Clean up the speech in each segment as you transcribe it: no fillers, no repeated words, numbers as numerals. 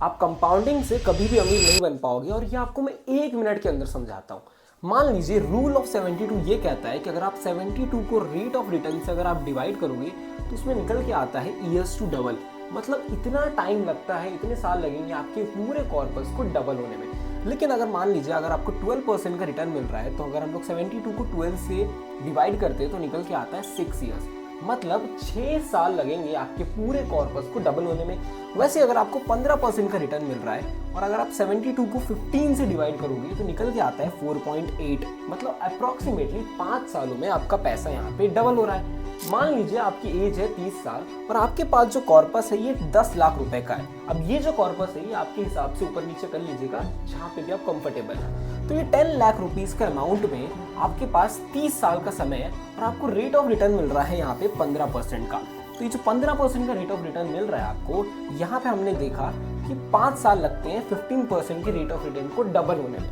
आप कंपाउंडिंग से कभी भी अमीर नहीं बन पाओगे और ये आपको मैं 1 मिनट के अंदर समझाता हूँ। मान लीजिए रूल ऑफ 72 ये कहता है कि अगर आप 72 को रेट ऑफ रिटर्न से अगर आप डिवाइड करोगे तो उसमें निकल के आता है ईयर्स टू डबल। मतलब इतना टाइम लगता है, इतने साल लगेंगे आपके पूरे कॉर्पस को डबल होने में। लेकिन अगर मान लीजिए अगर आपको 12% का रिटर्न मिल रहा है तो अगर हम लोग 72 को 12 से डिवाइड करते हैं तो निकल के आता है 6 ईयर्स। मतलब 6 साल लगेंगे आपके पूरे कॉर्पस को डबल होने में। वैसे अगर आपको 15% का रिटर्न मिल रहा है और अगर आप 72 को 15 से डिवाइड करोगे तो निकल के आता है 4.8। मतलब अप्रॉक्सीमेटली 5 सालों में आपका पैसा यहाँ पे डबल हो रहा है। मान लीजिए आपकी एज है 30 साल और आपके पास जो कॉर्पस है ये 10 लाख रुपए का है। अब ये जो कॉर्पस है ये आपके हिसाब से ऊपर नीचे कर लीजिएगा जहाँ पे भी आप कंफर्टेबल है। तो ये 10 लाख रुपीस के अमाउंट में आपके पास 30 साल का समय है और आपको रेट ऑफ रिटर्न मिल रहा है यहाँ पे 15% का। तो ये जो 15% का रेट ऑफ रिटर्न मिल रहा है आपको, यहाँ पे हमने देखा कि 5 साल लगते हैं 15% के रेट ऑफ रिटर्न को डबल होने में।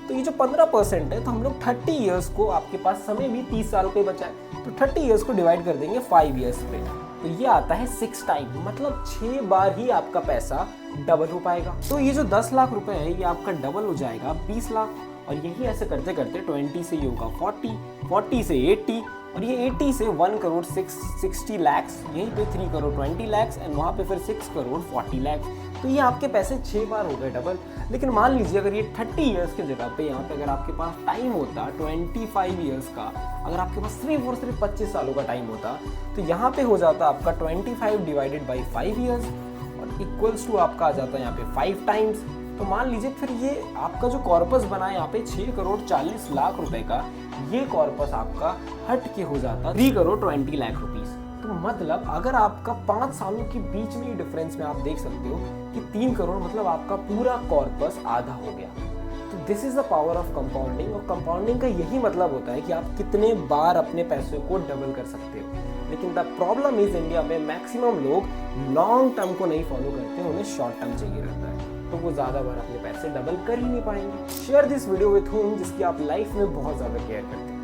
तो ये जो 15% है तो हम लोग 30 ईयर्स को, आपके पास समय भी 30 साल का ही बचा है तो 30 ईयर्स को डिवाइड कर देंगे 5 ईयर्स पे तो ये आता है 6 टाइम। मतलब 6 बार ही आपका पैसा डबल हो पाएगा। तो ये जो 10 लाख रुपए है ये आपका डबल हो जाएगा 20 लाख और यही ऐसे करते करते 20 से ये होगा 40, 40 से 80 और ये 80 से 1 करोड़ 60 लैक्स, यहीं पे 3 करोड़ 20 लैक्स एंड वहाँ पे फिर 6 करोड़ 40 लैक्स। तो ये आपके पैसे 6 बार हो गए डबल। लेकिन मान लीजिए अगर ये 30 ईयर्स की जगह पे यहाँ पे अगर आपके पास टाइम होता 25 ईयर्स का, अगर आपके पास सिर्फ 25 सालों का टाइम होता तो यहाँ पे हो जाता आपका 25 डिवाइडेड बाई 5 ईयर्स और इक्वल्स टू आपका आ जाता है यहाँ पे 5 टाइम्स। तो मान लीजिए फिर ये आपका जो कॉर्पस बना है यहाँ पे 6 करोड़ 40 लाख रुपए का, ये कॉर्पस आपका हट के हो जाता 3 करोड़ 20 लाख रुपीस। तो मतलब अगर आपका 5 सालों के बीच में ही डिफरेंस में आप देख सकते हो कि 3 करोड़ मतलब आपका पूरा कॉर्पस आधा हो गया। तो this is the power of compounding. और कंपाउंडिंग का यही मतलब होता है कि आप कितने बार अपने पैसे को डबल कर सकते हो। लेकिन द प्रॉब्लम इज इंडिया में मैक्सिमम लोग लॉन्ग टर्म को नहीं फॉलो करते, उन्हें शॉर्ट टर्म चाहिए रहता है तो वो ज़्यादा बार अपने पैसे डबल कर ही नहीं पाएंगे। Share this video with home जिसकी आप लाइफ में बहुत ज़्यादा केयर करते हैं।